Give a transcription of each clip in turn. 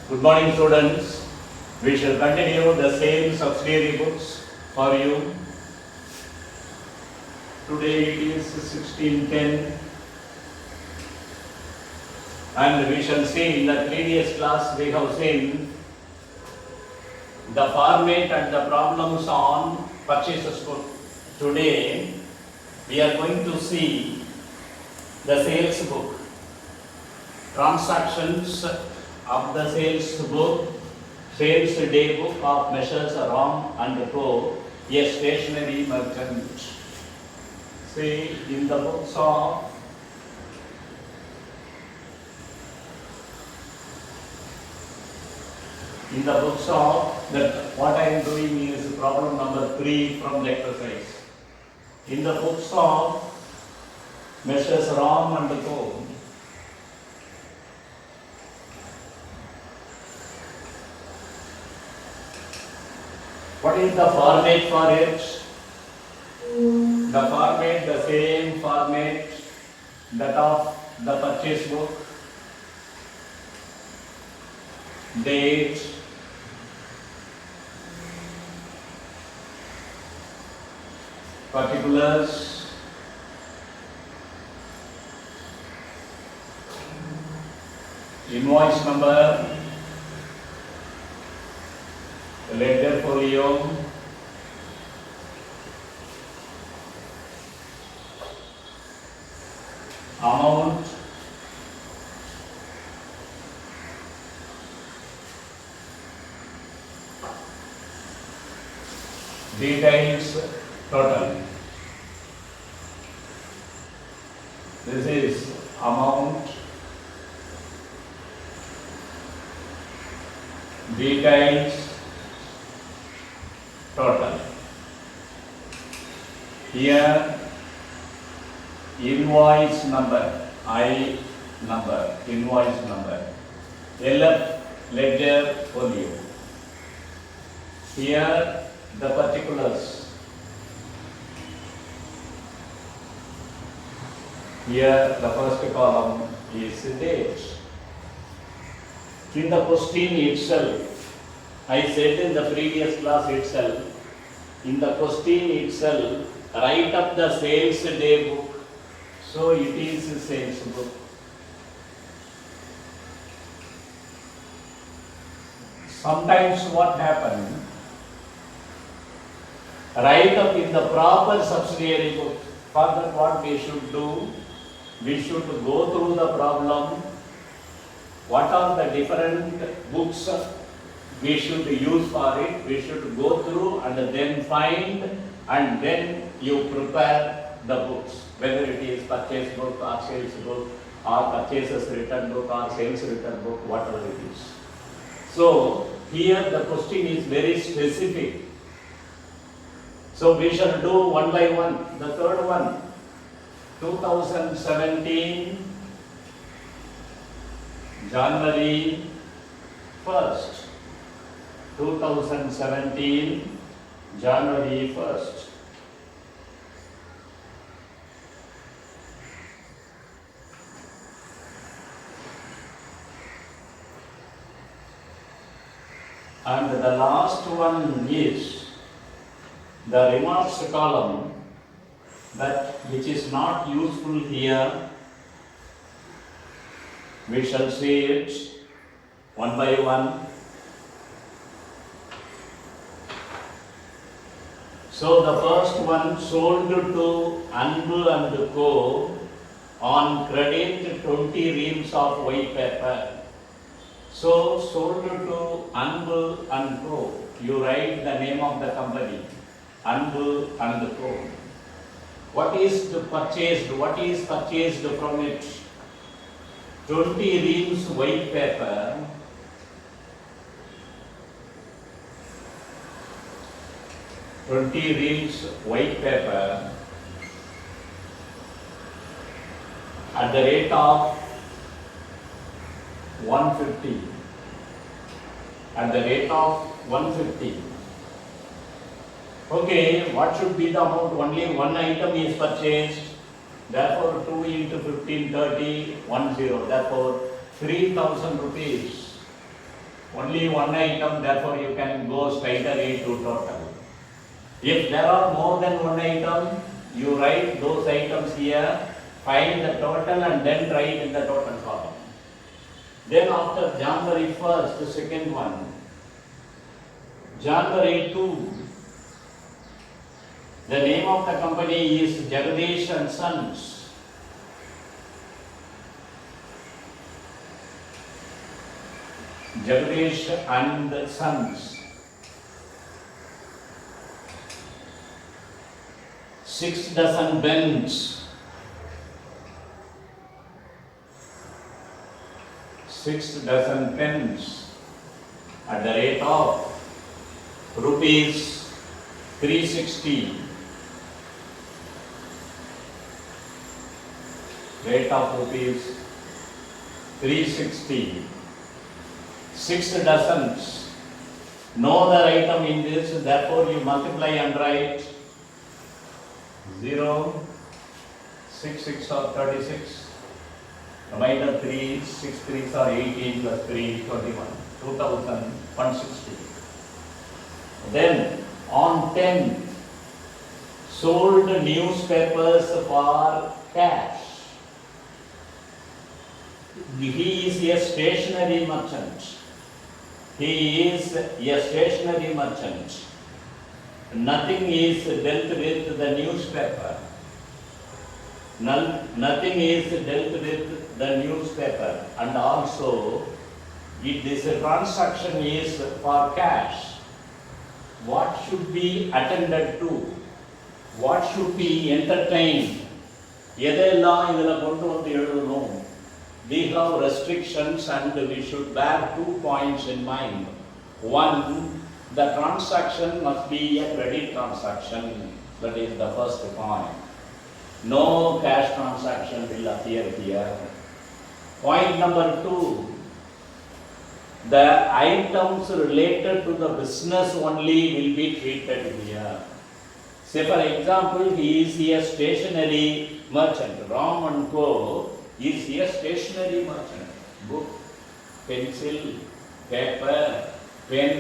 Good morning, students. We shall continue the same subsidiary books for you. Today it is 16:10, and we shall see in the previous class we have seen the format and the problems on purchases book. Today we are going to see the sales book, transactions of the sales book, sales day book of Messrs. Ram and Co., a stationery merchant. See, in the books of that what I am doing is problem number 3 from the exercise. In the books of Messrs. Ram and Co., what is the format for it? The format, the same format that of the purchase book. Date, particulars, invoice number, ledger folio, amount, details, total. This is amount, details, total. Here invoice number, I number, invoice number, LF ledger folio. Here the particulars. Here the first column is date. In the question itself, I said in the previous class itself, in the question itself, write up the sales day book. So it is a sales book. Sometimes what happens, write up in the proper subsidiary book. For that what we should do, we should go through the problem, what are the different books we should use for it, we should go through and then find, and then you prepare the books, whether it is purchase book or sales book or purchases return book or sales return book, whatever it is. So here the question is very specific. So we shall do one by one. The third one, 2017 January 1st. 2017 January 1st. And the last one is the remarks column, that which is not useful here. We shall see it one by one. So the first one, sold to Anbu and Co. on credit 20 reams of white paper. So sold to Anbu and Co. You write the name of the company, Anbu and Co. What is purchased? What is purchased from it? 20 reams white paper. White paper at the rate of 150. At the rate of 150. Okay, what should be the amount? Only one item is purchased. Therefore, 2 into 15, 30, 10. Therefore, 3,000 rupees. only one item, therefore you can go straight away to total. If there are more than one item, you write those items here, find the total and then write in the total column. Then after January 1st, the second one, January 2, the name of the company is Jagadish and Sons. Jagadish and Sons. 6 dozen pens. 6 dozen pens at the rate of rupees 360. Rate of rupees 360. 6 dozens. No other item in this, therefore you multiply and write 0, 6, 6 or 36. Remainder 3, 6 3s are 18 plus 3, 21. 2,160. Then on 10, sold newspapers for cash. He is a stationery merchant. He is a stationery merchant. Nothing is dealt with the newspaper. Nothing is dealt with the newspaper. And also, if this transaction is for cash, what should be attended to? What should be entertained? எதெல்லாம் இதில் கொண்டு வந்து எழுதணும்? We have restrictions and we should bear 2 points in mind. One, the transaction must be a credit transaction. That is the first point. No cash transaction will appear here. Point number 2, the items related to the business only will be treated here. Say for example, he is a stationery merchant. Ram and Co. is a stationery merchant. Book, pencil, paper, pen,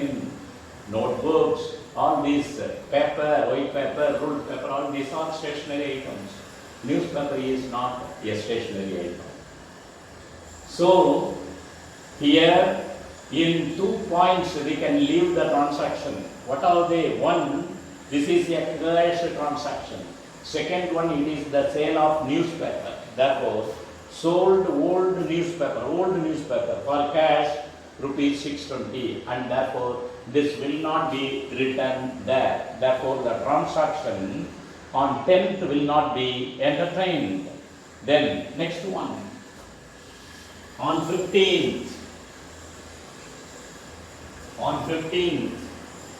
notebooks, all these paper, white paper, ruled paper, all these are stationery items. Newspaper is not a stationery item. So, here in 2 points we can leave the transaction. What are they? One, this is a cash transaction. Second one, it is the sale of newspaper. Therefore, sold old newspaper for cash rupees 620, and therefore this will not be written there. Therefore, the transaction on 10th will not be entertained. Then next one, on 15th,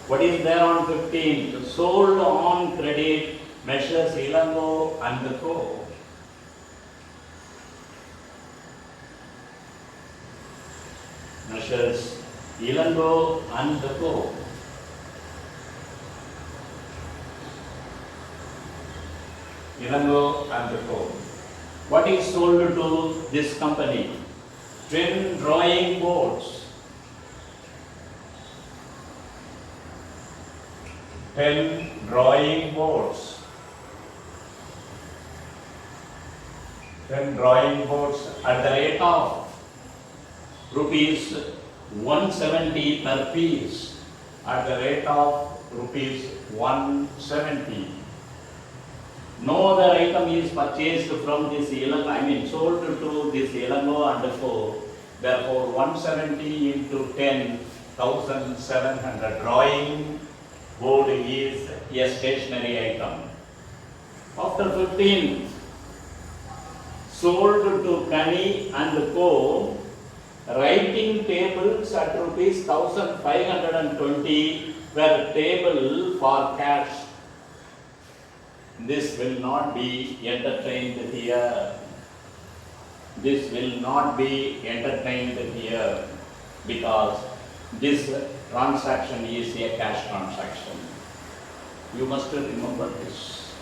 what is there on 15th? Sold on credit, Messrs. Ilango and Co. Messrs. Ilango and Co. Ilango and Co. What is sold to this company? 10 drawing boards. 10 drawing boards. 10 drawing boards at the rate of rupees 170 per piece. At the rate of rupees 170. No other item is purchased from this sold to this Ilango and Co. Therefore, 170 into 10, 1,700. Drawing board is a stationery item. After 15, sold to Kani and Co. Writing tables at rupees 1,520 per table for cash. This will not be entertained here. This will not be entertained here because this transaction is a cash transaction. You must remember this.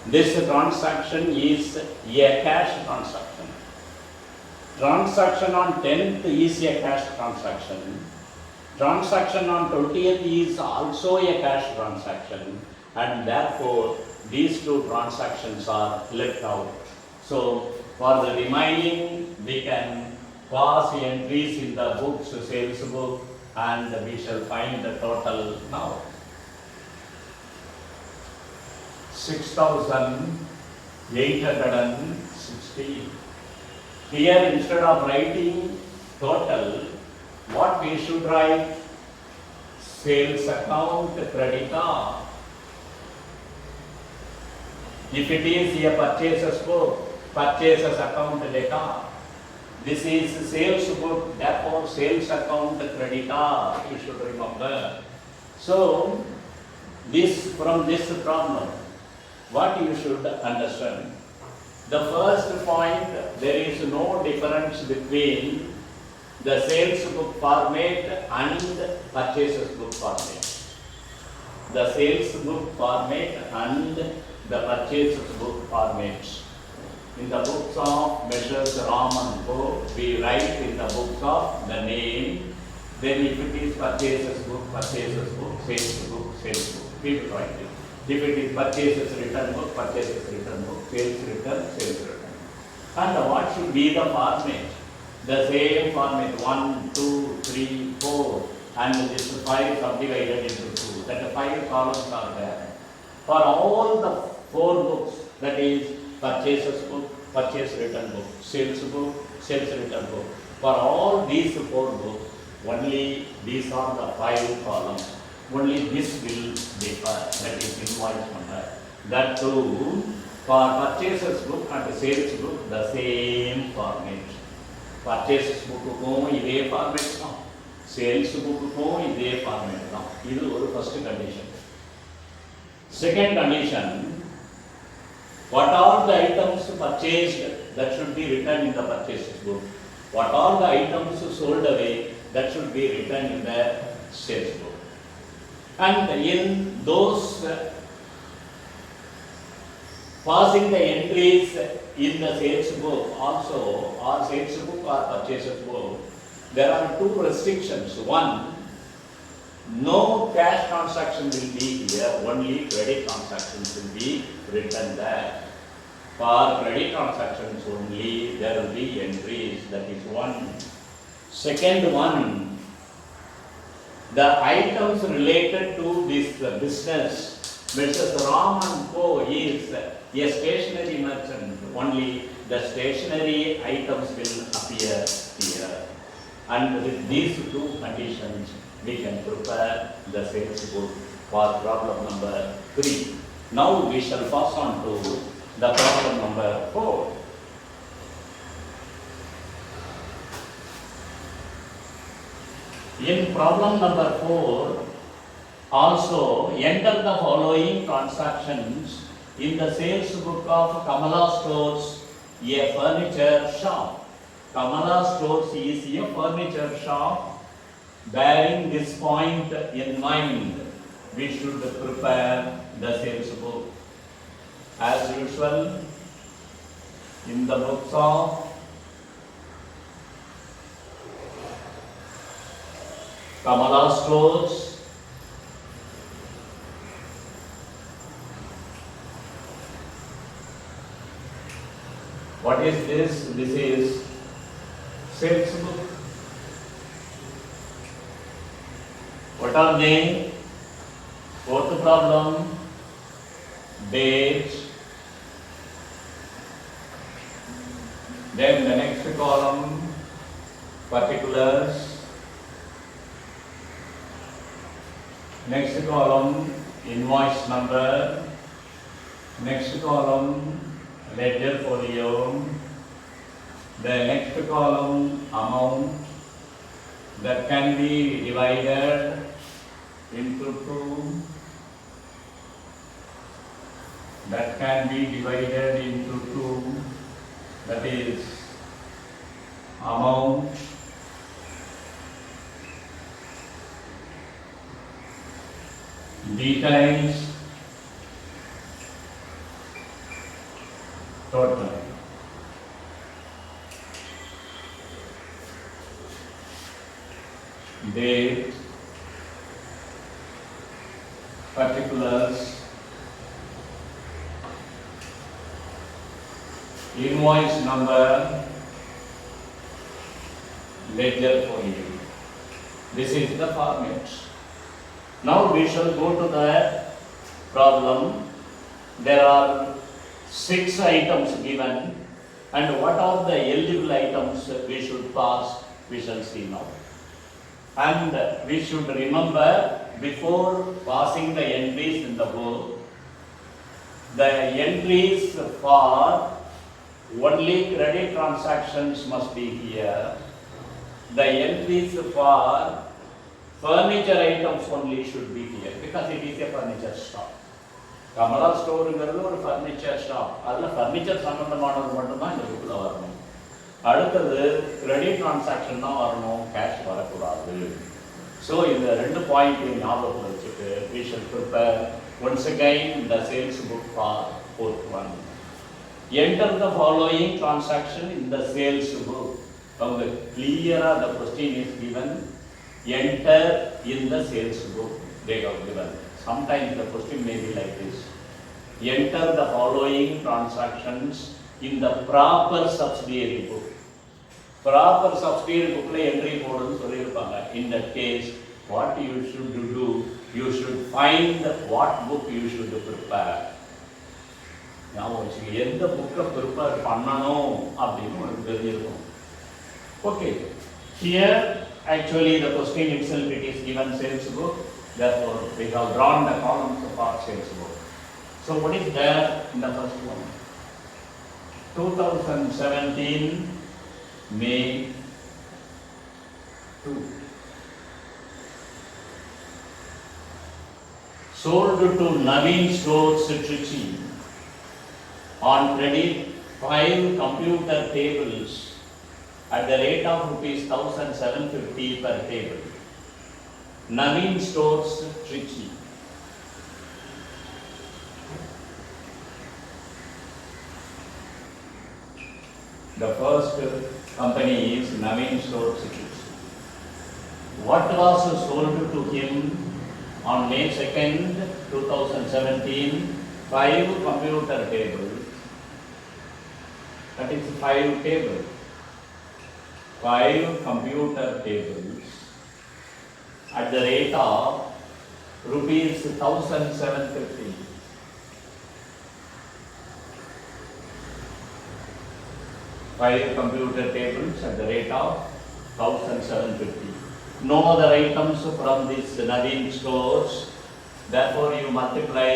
This transaction is a cash transaction. Transaction on 10th is a cash transaction. Transaction on 20th is also a cash transaction, and therefore these two transactions are left out. So for the remaining, we can pass entries in the books, sales book, and we shall find the total now. 6,860. Here, instead of writing total, what we should write? Sales account creditor. If it is a purchases book, purchases account data. This is sales book, therefore sales account creditor, you should remember. So, from this problem, what you should understand? The first point, there is no difference between the sales book format and purchases book format. The sales book format and the purchases book formats. In the books of Messrs. Ram and Co, we write in the books of the name. Then if it is purchases book, sales book, sales book. People write it. If it is purchases return book, sales return, sales return. And what should be the format? The same format, 1, 2, 3, 4, and this 5 subdivided into 2. That the 5 columns are there. For all the 4 books, that is purchases book, purchase return book, sales return book. For all these 4 books, only these are the 5 columns. Only this will differ, that is invoice number. That too, for purchases book and sales book, the same format. Purchases book is this format, sales book is this format. This is the first condition. Second condition, what are the items purchased that should be written in the purchases book? What are the items sold away that should be written in the sales book? And in those passing the entries in the sales book also, or sales book or purchases book, there are 2 restrictions. One, no cash transaction will be here, only credit transactions will be written there. For credit transactions only, there will be entries, that is one. Second one, the items related to this business, Mrs. Ram and Co is a stationery merchant, only the stationery items will appear here. And with these 2 conditions, we can prepare the sales book for problem number 3. Now we shall pass on to the problem number 4. In problem number 4, also enter the following transactions in the sales book of Kamala Stores, a furniture shop. Kamala Stores is a furniture shop. Bearing this point in mind, we should prepare the sales book. As usual, in the books of Kamala Stores, what is this? This is sales book. What are they? Fourth problem, date. Then the next column, particulars. Next column, invoice number. Next column, ledger folio. The next column, amount that can be divided into 2. That can be divided into 2. That is amount, details, total. date, particulars, invoice number, ledger for you. This is the format. Now we shall go to the problem. There are 6 items given, and what are the eligible items we should pass, we shall see now. And we should remember, before passing the entries in the book, the entries for only credit transactions must be here. The entries for furniture items only should be here, because it is a furniture shop. Kamala ஸ்டோருங்கிறது ஒரு furniture shop. அதில் furniture சம்மந்தமானது மட்டும்தான் இந்த புக்கில் வரணும். அடுத்தது credit transaction தான் வரணும், cash வரக்கூடாது. ஸோ இந்த 2 பாயிண்ட் ஞாபகத்தில் வச்சுட்டு we should prepare once again the sales book for fourth one. Enter the following transaction in the sales book. அவங்க clear-ஆ the question is given. Enter in the sales book they have given. Sometimes the question may be like this. Enter the following transactions in the proper subsidiary book. Proper subsidiary book la entry போடுன்னு சொல்லியிருப்பாங்க. In that case, what you should do, you should find what book you should prepare. ஞாபகம் வச்சுக்க, எந்த புக்கை prepare பண்ணணும் அப்படின்னு உனக்கு தெரிஞ்சிருக்கும். Okay, here actually the question itself, it is given sales book. Therefore, we have drawn the columns of our sales book. So, what is there in the first one? 2017 May 2. Sold to Naveen Stores Trichy on credit 5 computer tables at the rate of rupees 1,750 per table. Naveen Stores Trichy. The first company is Naveen Stores Trichy. What was sold to him on May 2nd, 2017? 5 computer tables. That is 5 tables. 5 computer tables at the rate of rupees 1,750. Five computer tables at the rate of 1,750. No other items from this Naveen Stores. Therefore, you multiply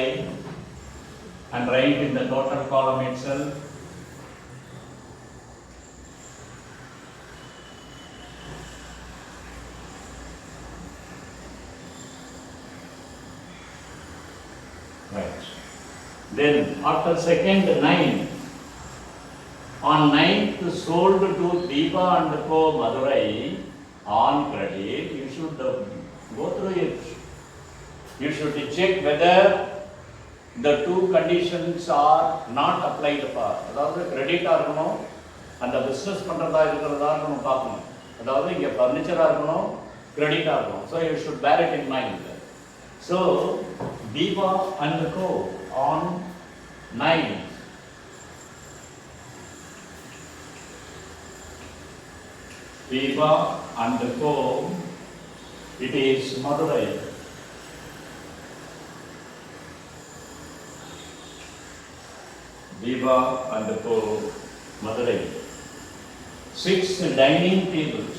and write in the total column itself. Right. Then after second 9, on 9th sold to Deepa and Co. Madurai on credit, you should go through it. You should check whether the 2 conditions are not applied for. அதாவது கிரெடிட்டாக இருக்கணும், அந்த business பண்ணுறதா இருக்கிறதா நம்ம பார்க்கணும். அதாவது இங்கே ஃபர்னிச்சராக இருக்கணும், கிரெடிட்டாக இருக்கணும். ஸோ யூ ஷுட் பேர் it in mind. So, Deepa and Co. on 9. Deepa and Co. It is Madurai. Deepa and Co. Madurai. 6 dining tables.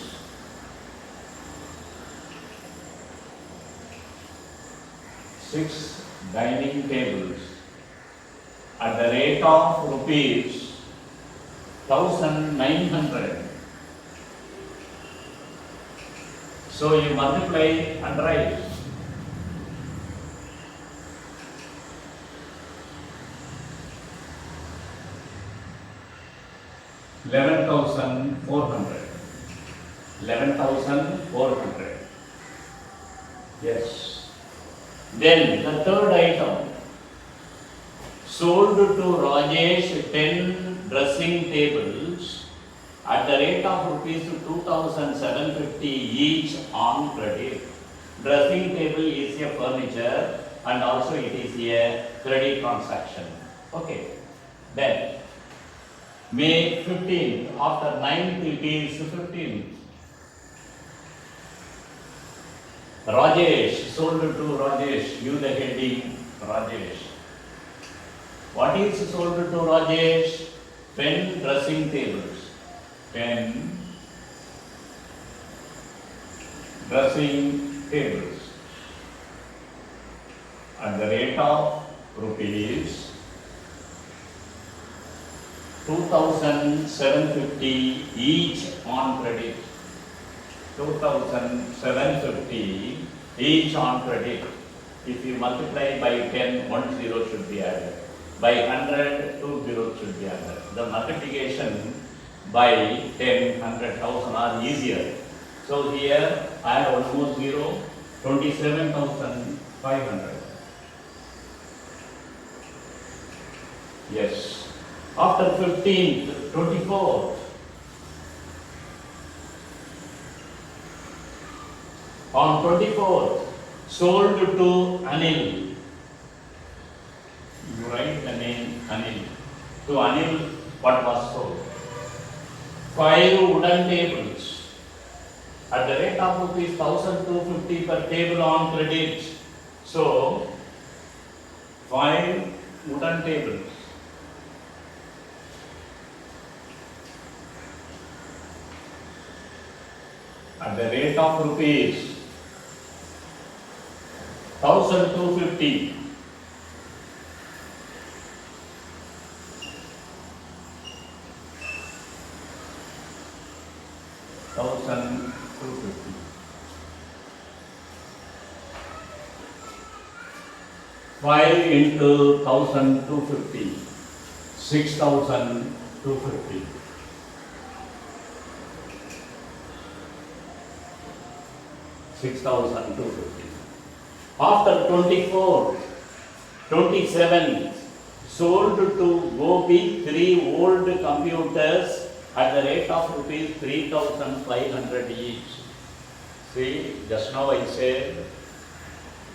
6 dining tables at the rate of rupees 1,900. So you multiply and write. $11,400. Yes. Then the third item, sold to Rajesh 10 dressing tables at the rate of rupees 2,750 each on credit. Dressing table is a furniture and also it is a credit transaction. Okay. Then May 15th, after 9th it is 15th. Rajesh, sold to Rajesh, give the heading Rajesh. What is sold to Rajesh? 10 dressing tables. 10 dressing tables at the rate of rupees 2,750 each on credit. 2,750 each on credit. If you multiply by 10, 1 0 should be added. By 100, 2 zeros should be added. The multiplication by 10, 100,000 are easier. So here I have one more zero, 27,500. Yes. After 15th, 24th. On 24th, sold to Anil. You write the name Anil. To Anil, what was sold? 5 wooden tables at the rate of rupees 1,250 per table on credit. So, 5 wooden tables. At the rate of rupees 1,250. Five into 1,250, 6,250. After 24th, 27th, sold to Gopi 3 old computers at the rate of rupees 3,500 each. See, just now I said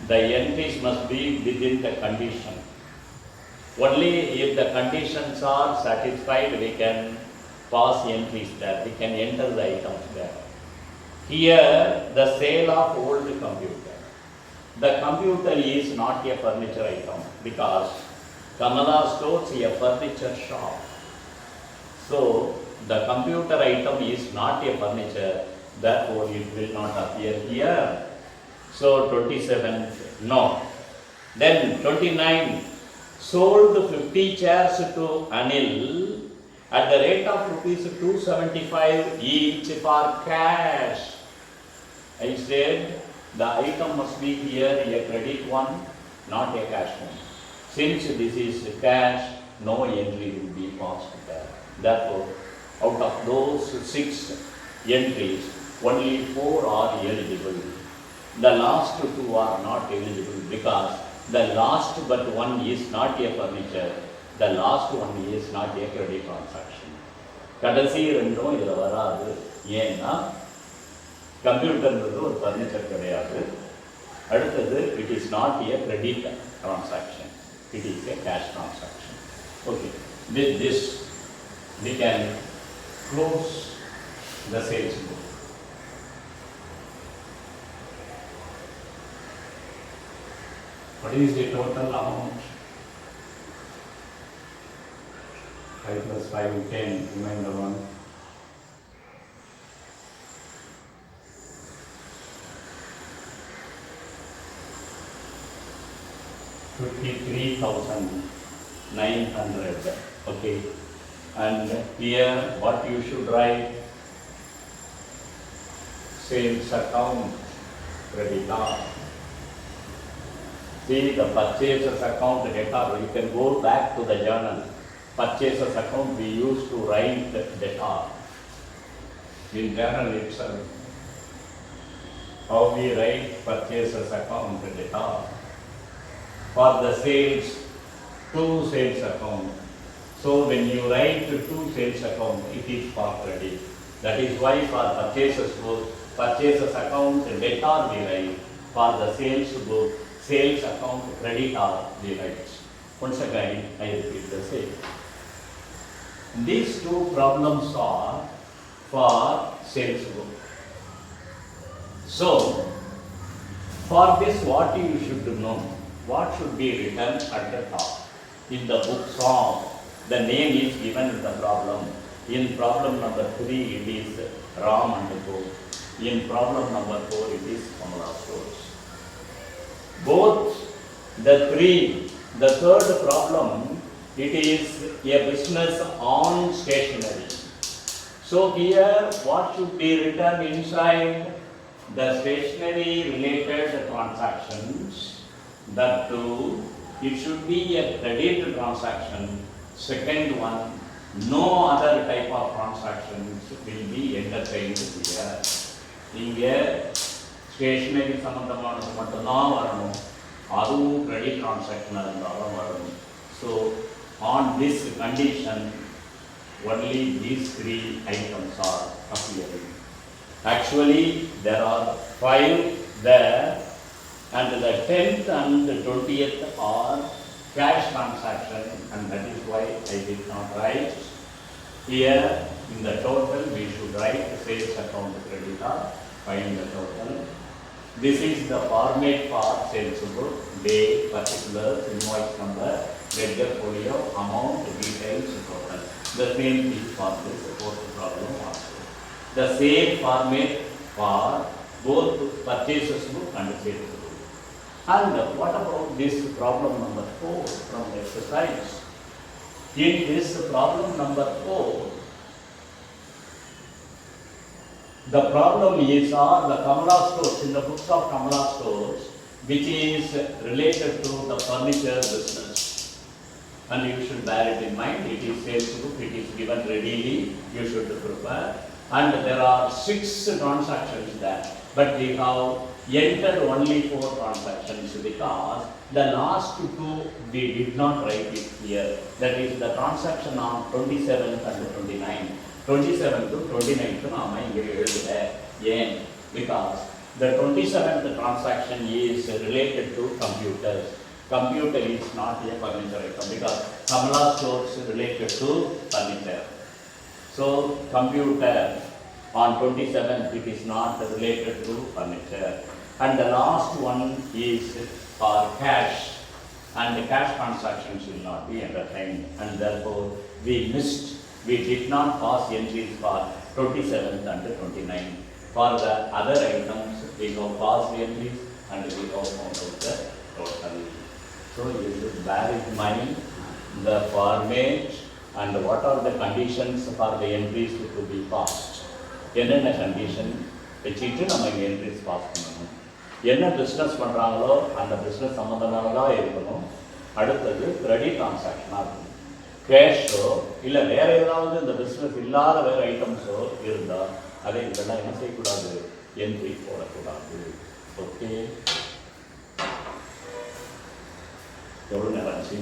the entries must be within the condition. Only if the conditions are satisfied, we can pass entries there, we can enter the items there. Here, the sale of old computer. The computer is not a furniture item because Kamala stores a furniture shop. So, the computer item is not a furniture, therefore it will not appear here. So, 27th, no. Then 29th, sold 50 chairs to Anil at the rate of rupees 275 each for cash. I said the item must be here a credit one, not a cash one. Since this is cash, no entry will be passed there. Therefore, out of those 6 entries, only 4 are eligible. The last 2 are not eligible because the last but one is not a furniture, the last one is not a credit transaction. கடைசி ரெண்டும் இதில் வராது. ஏன்னா கம்ப்யூட்டர்ன்றது ஒரு furniture கிடையாது. அடுத்தது it is not a credit transaction, it is a cash transaction. Okay, with this we can close the sales book. What is the total amount? 5 plus 5 is 10, remainder 1. 53,900. Okay. And here what you should write? Sales account, creditor. See the purchases account, debtor. You can go back to the journal. Purchases account we used to write debtor in journal itself. How we write purchases account debtor. For the sales, 2 sales account. So when you write to sales account, it is for credit. That is why for purchases book, purchases account debtor we write. For the sales book, sales account creditor we write. Once again, I repeat the same. These two problems are for sales book. So, for this what you should know, what should be written at the top. In the book song, the name is given in the problem. In problem number 3, it is Ram and Co. In problem number 4, it is Kamala Stores. Both the third problem, it is a business on stationery. So here, what should be written inside? The stationery related transactions, that too, it should be a credit transaction. Second one, no other type of transactions will be entertained here. இங்கே stationary சம்பந்தமானது மட்டும்தான் வரணும், அதுவும் credit டிரான்சாக்ஷனாக இருந்தாலும் வரணும். So on this condition only these 3 items are appearing. Actually there are 5 there, and the 10th and the 20th are cash transaction, and that is why I did not write. Here in the total we should write the sales account creditor, find the total. This is the format for sales book, date, particulars, invoice number, ledger folio, amount, details, total. The same is for this fourth problem also. The same format for both purchases book and sales book. And what about this problem number 4 from the exercise? In this problem number 4, the problem is the Kamala Stores, in the books of Kamala Stores, which is related to the furniture business. And you should bear it in mind, it is sales book, it is given readily, you should prepare. And there are 6 transactions there, but we have entered only 4 transactions because the last 2 we did not write it here. That is the transaction on 27th and 29th. 27th to 29th நாம இங்கே எழுதல. ஏன்? Because the 27th transaction is related to computers. Computer is not a furniture item because Kamala Stores related to furniture. So computer on 27th it is not related to furniture. And the last one is for cash, and the cash transactions will not be entertained, and therefore we did not pass entries for 27th and 29th. For the other items we have passed entries and we have found out the total. So you should bear in mind the format and what are the conditions for the entries to be passed. என்னென்ன condition வச்சுட்டு நம்ம இங்கே entries pass பண்ணணும், என்ன business பண்ணுறாங்களோ அந்த business சம்மந்தமானதாக இருக்கணும். அடுத்தது கிரெடிட் டிரான்சாக்ஷனாக இருக்கணும். கேஷோ இல்லை வேறு ஏதாவது இந்த பிஸ்னஸ் இல்லாத வேறு ஐட்டம்ஸோ இருந்தால் அதை இதெல்லாம் என்ன செய்யக்கூடாது, என்ட்ரி போடக்கூடாது. ஓகே, எவ்வளோ நேரம் ஆச்சு?